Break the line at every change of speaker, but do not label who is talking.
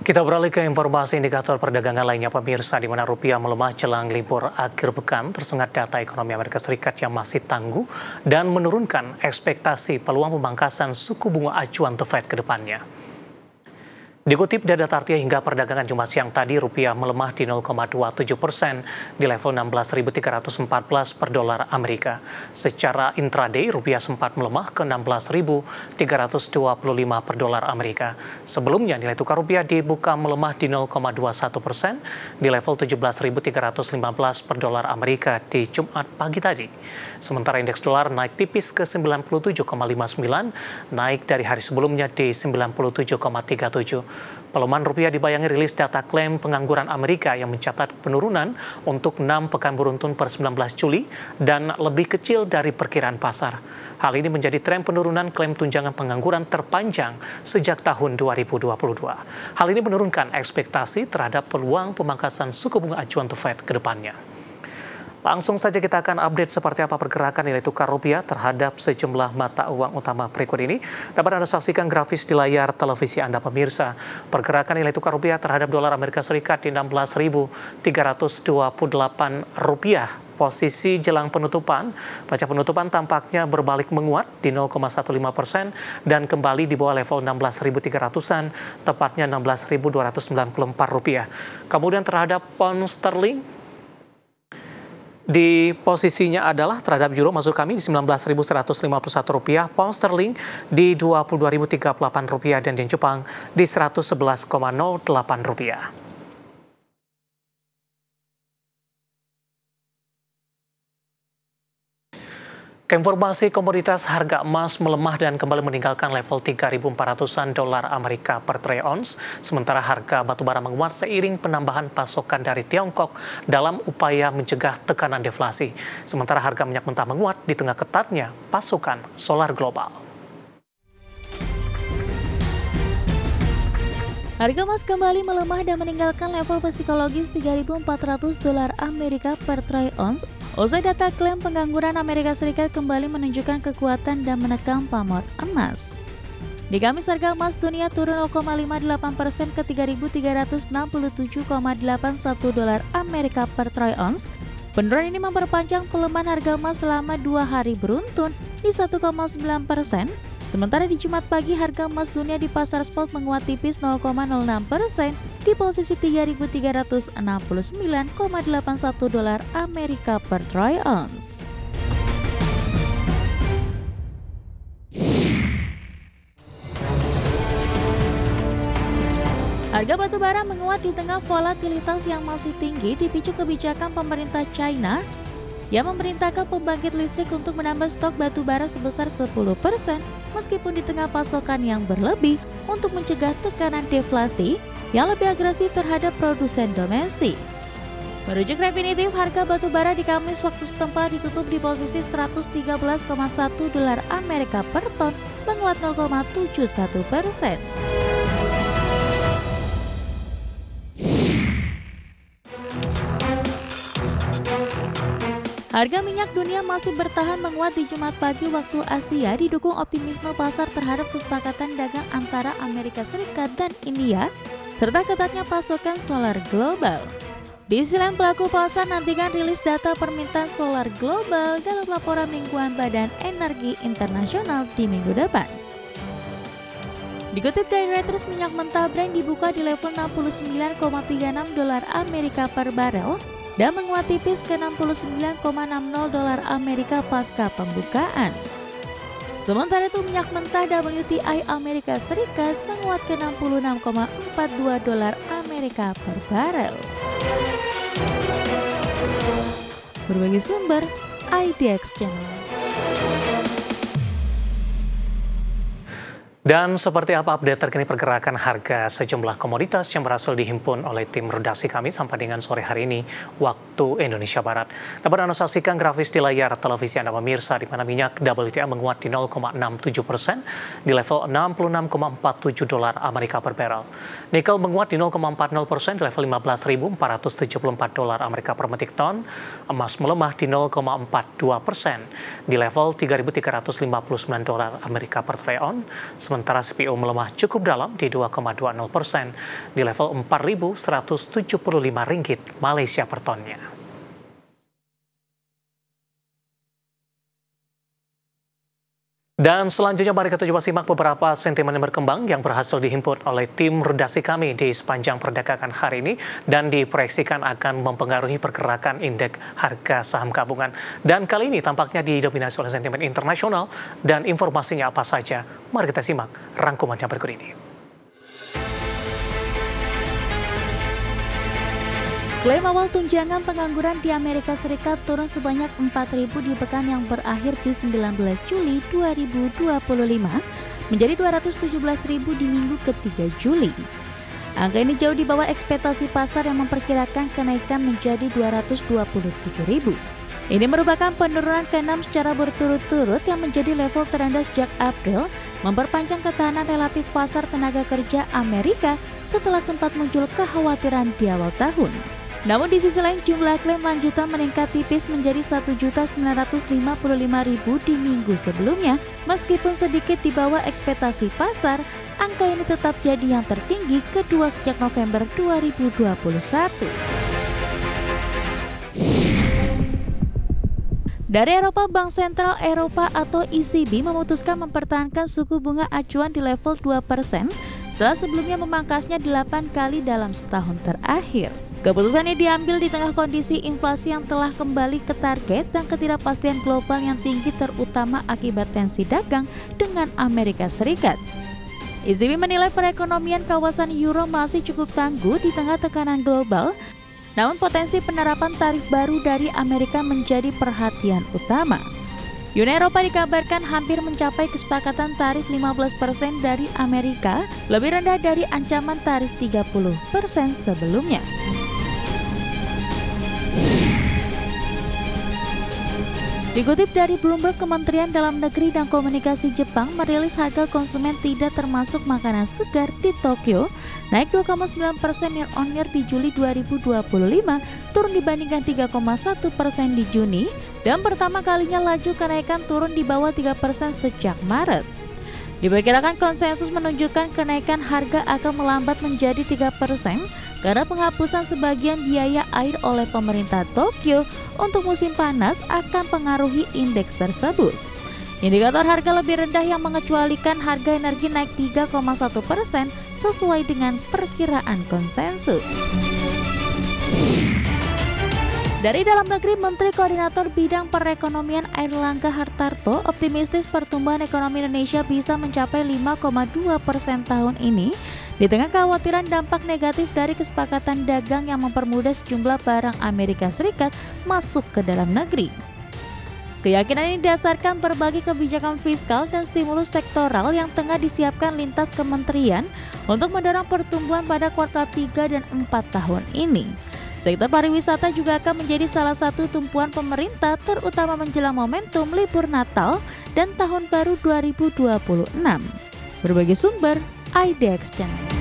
Kita beralih ke informasi indikator perdagangan lainnya pemirsa, di mana rupiah melemah jelang libur akhir pekan tersengat data ekonomi Amerika Serikat yang masih tangguh dan menurunkan ekspektasi peluang pemangkasan suku bunga acuan The Fed ke depannya. Dikutip data Tartia hingga perdagangan Jumat siang tadi, rupiah melemah di 0,27% di level 16.314 per dolar Amerika. Secara intraday, rupiah sempat melemah ke 16.325 per dolar Amerika. Sebelumnya, nilai tukar rupiah dibuka melemah di 0,21% di level 17.315 per dolar Amerika di Jumat pagi tadi. Sementara indeks dolar naik tipis ke 97,59, naik dari hari sebelumnya di 97,37. Pelemahan rupiah dibayangi rilis data klaim pengangguran Amerika yang mencatat penurunan untuk 6 pekan beruntun per 19 Juli dan lebih kecil dari perkiraan pasar. Hal ini menjadi tren penurunan klaim tunjangan pengangguran terpanjang sejak tahun 2022. Hal ini menurunkan ekspektasi terhadap peluang pemangkasan suku bunga acuan The Fed ke depannya. Langsung saja kita akan update seperti apa pergerakan nilai tukar rupiah terhadap sejumlah mata uang utama berikut ini. Dapat Anda saksikan grafis di layar televisi Anda pemirsa. Pergerakan nilai tukar rupiah terhadap dolar Amerika Serikat di 16.328 rupiah. Posisi jelang penutupan, pasca penutupan tampaknya berbalik menguat di 0,15% dan kembali di bawah level 16.300-an, tepatnya 16.294 rupiah. Kemudian terhadap pound sterling, di posisinya adalah terhadap euro maksud kami di 19.151 rupiah, pound sterling di 22.038 rupiah dan yen Jepang di 111,08 rupiah. Informasi komoditas, harga emas melemah dan kembali meninggalkan level 3.400-an dolar Amerika per troy ounce, sementara harga batubara menguat seiring penambahan pasokan dari Tiongkok dalam upaya mencegah tekanan deflasi. Sementara harga minyak mentah menguat di tengah ketatnya pasokan solar global.
Harga emas kembali melemah dan meninggalkan level psikologis 3.400 dolar Amerika per troy ounce. Usai data klaim pengangguran Amerika Serikat kembali menunjukkan kekuatan dan menekan pamor emas. Di Kamis, harga emas dunia turun 0,58% ke 3.367,81 dolar Amerika per troy ounce. Penurunan ini memperpanjang pelemahan harga emas selama 2 hari beruntun di 1,9%. Sementara di Jumat pagi, harga emas dunia di pasar spot menguat tipis 0,06% di posisi 3.369,81 dolar Amerika per troy ounce. Harga batubara menguat di tengah volatilitas yang masih tinggi dipicu kebijakan pemerintah China yang memerintahkan pembangkit listrik untuk menambah stok batubara sebesar 10% meskipun di tengah pasokan yang berlebih untuk mencegah tekanan deflasi yang lebih agresif terhadap produsen domestik. Merujuk Refinitiv, harga batubara di Kamis waktu setempat ditutup di posisi 113,1 dolar Amerika per ton, menguat 0,71%. Harga minyak dunia masih bertahan menguat di Jumat pagi waktu Asia, didukung optimisme pasar terhadap kesepakatan dagang antara Amerika Serikat dan India, serta ketatnya pasokan solar global. Di sisi lain, pelaku pasar nantikan rilis data permintaan solar global dalam laporan mingguan Badan Energi Internasional di minggu depan. Dikutip dari Reuters, minyak mentah Brent dibuka di level 69,36 dolar Amerika per barel dan menguat tipis ke 69,60 dolar Amerika pasca pembukaan. Sementara itu, minyak mentah WTI Amerika Serikat menguat ke 66,42 dolar Amerika per barel. Berbagai sumber, IDX Channel.
Dan seperti apa update terkini pergerakan harga sejumlah komoditas yang berhasil dihimpun oleh tim redaksi kami sampai dengan sore hari ini waktu Indonesia Barat. Dapat Anda saksikan grafis di layar televisi Anda pemirsa, di mana minyak WTI menguat di 0,67% di level 66,47 dolar Amerika per barrel. Nikel menguat di 0,40% di level 15.474 dolar Amerika per metrik ton. Emas melemah di 0,42% di level 3.359 dolar Amerika per troy ounce. sementara CPO melemah cukup dalam di 2,20% di level Rp4.175 Malaysia per tonnya. Dan selanjutnya mari kita coba simak beberapa sentimen yang berkembang yang berhasil dihimpun oleh tim redaksi kami di sepanjang perdagangan hari ini dan diproyeksikan akan mempengaruhi pergerakan indeks harga saham gabungan. Dan kali ini tampaknya didominasi oleh sentimen internasional dan informasinya apa saja. Mari kita simak rangkumannya berikut ini.
Klaim awal tunjangan pengangguran di Amerika Serikat turun sebanyak 4.000 di pekan yang berakhir di 19 Juli 2025 menjadi 217.000 di minggu ketiga Juli. Angka ini jauh di bawah ekspektasi pasar yang memperkirakan kenaikan menjadi 227.000. Ini merupakan penurunan ke-6 secara berturut-turut yang menjadi level terendah sejak April, memperpanjang ketahanan relatif pasar tenaga kerja Amerika setelah sempat muncul kekhawatiran di awal tahun. Namun di sisi lain jumlah klaim lanjutan meningkat tipis menjadi 1.955.000 di minggu sebelumnya. Meskipun sedikit di bawah ekspektasi pasar, angka ini tetap jadi yang tertinggi kedua sejak November 2021. Dari Eropa, Bank Sentral Eropa atau ECB memutuskan mempertahankan suku bunga acuan di level 2% setelah sebelumnya memangkasnya 8 kali dalam setahun terakhir. Keputusan ini diambil di tengah kondisi inflasi yang telah kembali ke target dan ketidakpastian global yang tinggi terutama akibat tensi dagang dengan Amerika Serikat. ECB menilai perekonomian kawasan Euro masih cukup tangguh di tengah tekanan global, namun potensi penerapan tarif baru dari Amerika menjadi perhatian utama. Uni Eropa dikabarkan hampir mencapai kesepakatan tarif 15% dari Amerika, lebih rendah dari ancaman tarif 30% sebelumnya. Dikutip dari Bloomberg, Kementerian Dalam Negeri dan Komunikasi Jepang merilis harga konsumen tidak termasuk makanan segar di Tokyo naik 2,9% year-on-year di Juli 2025, turun dibandingkan 3,1% di Juni, dan pertama kalinya laju kenaikan turun di bawah 3% sejak Maret. Diperkirakan konsensus menunjukkan kenaikan harga akan melambat menjadi 3% karena penghapusan sebagian biaya air oleh pemerintah Tokyo untuk musim panas akan pengaruhi indeks tersebut. Indikator harga lebih rendah yang mengecualikan harga energi naik 3,1% sesuai dengan perkiraan konsensus. Dari dalam negeri, Menteri Koordinator Bidang Perekonomian Airlangga Hartarto optimistis pertumbuhan ekonomi Indonesia bisa mencapai 5,2% tahun ini di tengah kekhawatiran dampak negatif dari kesepakatan dagang yang mempermudah sejumlah barang Amerika Serikat masuk ke dalam negeri. Keyakinan ini didasarkan berbagai kebijakan fiskal dan stimulus sektoral yang tengah disiapkan lintas kementerian untuk mendorong pertumbuhan pada kuartal 3 dan 4 tahun ini. Sektor pariwisata juga akan menjadi salah satu tumpuan pemerintah terutama menjelang momentum libur Natal dan Tahun Baru 2026. Berbagai sumber, IDX Channel.